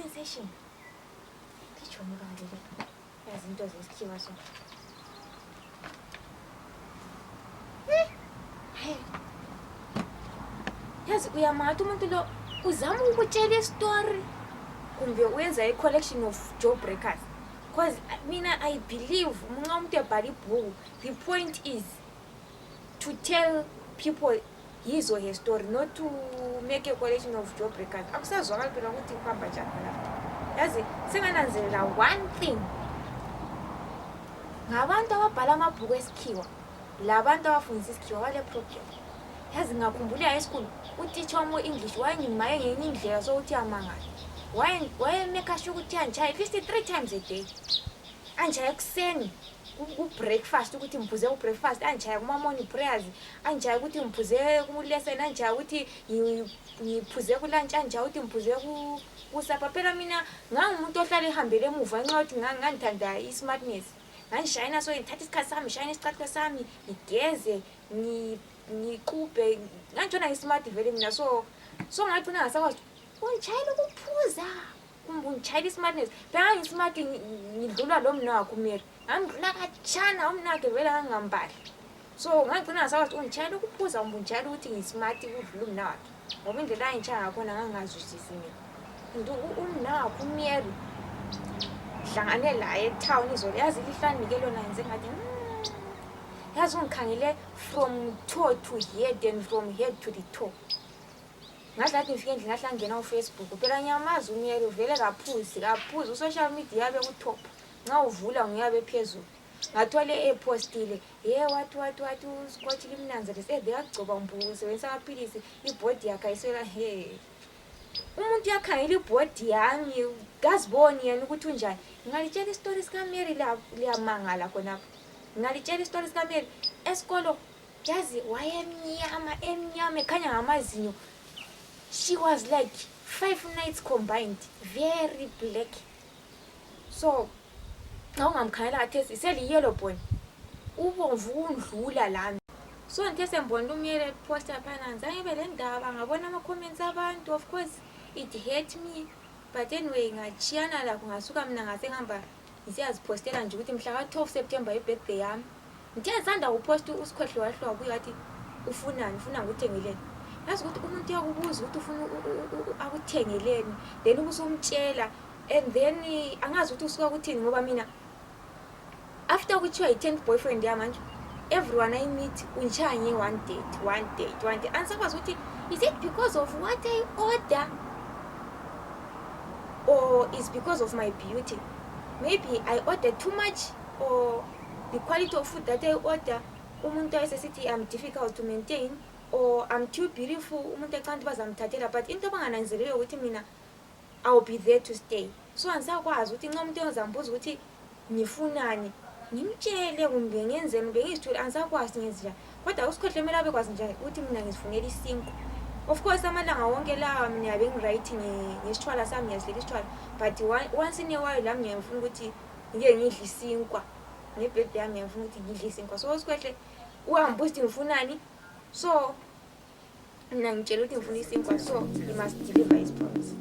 dispensation litshoni kanje le yazinto zesikhiwa so yazi uyamata umuntu lo uzama ukutshela istory kumbe uyenza i-collection of jawbreakers because mina I believe nxa umuntu ebhala ibhuku the point is to tell people his or her story, not to make a collection of jawbreakers. Akusazwakala phela ukuthi kuhamba njani lapha. Yazi sengananzelela one thing. Ngabantu ababhala amabhuku esikhiwa, labantu abafundisa isikhiwa bale problem. Yazi ngakhumbula esikole utitsha wami English wayengimaye ngenye indlela sokuthi amangala. Wayemeka sure ukuthi anjaye at least 3 times a day. Anjaye kuseni ku-breakfast ukuthi ngiphuze u-breakfast, anjaye kuma-morning prayers, anjaye ukuthi ngiphuze ku-lesson, anjaye ukuthi ngiphuze ku-lunch, anjaye ukuthi ngiphuze kusapha. Phela mina ngangumuntu ohlala ehambele emuva ngenxa yokuthi ngangithanda i-smartness. Ngangishayina so ngithatha isikhathi sami, ngishayina isicathulo sami, ngigeze, ngiqubhe, ngangitshona ngi-smart vele mina so ngagcina ngasakwazi ungitshayela ukuphuza kumbe ungitshayela i-smartness. Phela ngi-smart ngidlula lo mna wakho uMary. Ngidlula katshana umnakhe vele ngangambali. So ngagcina ngasakwazi ungitshayela ukuphuza kumbe ungitshayela ukuthi ngi-smart ukudlula umna wakhe. Ngoba indlela ayintshaya ngakhona ngangazwisisi mina. Umna wakho uMary hlangane la etown izolo yazi lihlanike lona ngenze ngathi yazi ungikhangele from toe to head and from head to the toe. Ngathi ngifike endlini ngathi ngena uFacebook phela nyamazi uMary vele kaphuzi social media yabe ku top. Nga uvula ngiyabe phezulu. Ngathole epostile what uScotch limnanzele sebe yagcoba umbuzo sebenzisa amaphilisi ibody yakhe ayiswela umuntu yakhangela ibody yami ngaziboni yena ukuthi unjani. Ngalitshela istory sika Mary liyamangala khona. Ngalitshela istory sika Mary esikolo yazi wayemnyama ekhanya ngamazinyo. She was like 5 nights combined, very black. So ngamkhangela athi seli yellow bone ubomvu undlula lami. So ngithe sembona uMary poster phana ngizange bele ndaba ngabona ama comments abantu. Of course it hurt me, but anyway ngachiyana la ngasuka mina ngase ngihamba ngizipostela nje ukuthi mhla ka 12 September ibirthday yami. Ngithe ngisanda upost usikhohle wahlwa kuyi wathi ufuna ngikuthengeleni. Yazi ukuthi umuntu uyakubuza ukuthi ufuna akuthengeleni then ubusumtshela and then angazi ukuthi usuka kuthini ngoba mina after which I 10th boyfriend yami manje everyone I meet unchanye one date ansakwazi ukuthi is it because of what I order or is because of my beauty? Maybe I order too much or the quality of food that I order umuntu ayesithi I'm difficult to maintain or I'm too beautiful umuntu ecanti bazamthathela. But into abangananzelele ukuthi mina I'll be there to stay. So ansakwazi ukuthi nxa umuntu ozambuza ukuthi nifunani ngimtshele kumbe ngenzeni kumbe ngizithule ansakwazi ngezija. Kodwa usikhohle mela bekwazi nje ukuthi mina ngizifunela isinkwa. Of course amalanga wonke lawa mina yabe ngiright ngesithwala sami ngiyazileka isithwala, but once in a while lami ngiyafuna ukuthi ngike ngidle isinkwa ngebirthday yami ngiyafuna ukuthi ngidle isinkwa. So usikhohle uhambuza ukuthi ngifunani, so mina ngitshela ukuthi ngifuna isinkwa, so he must deliver his promise.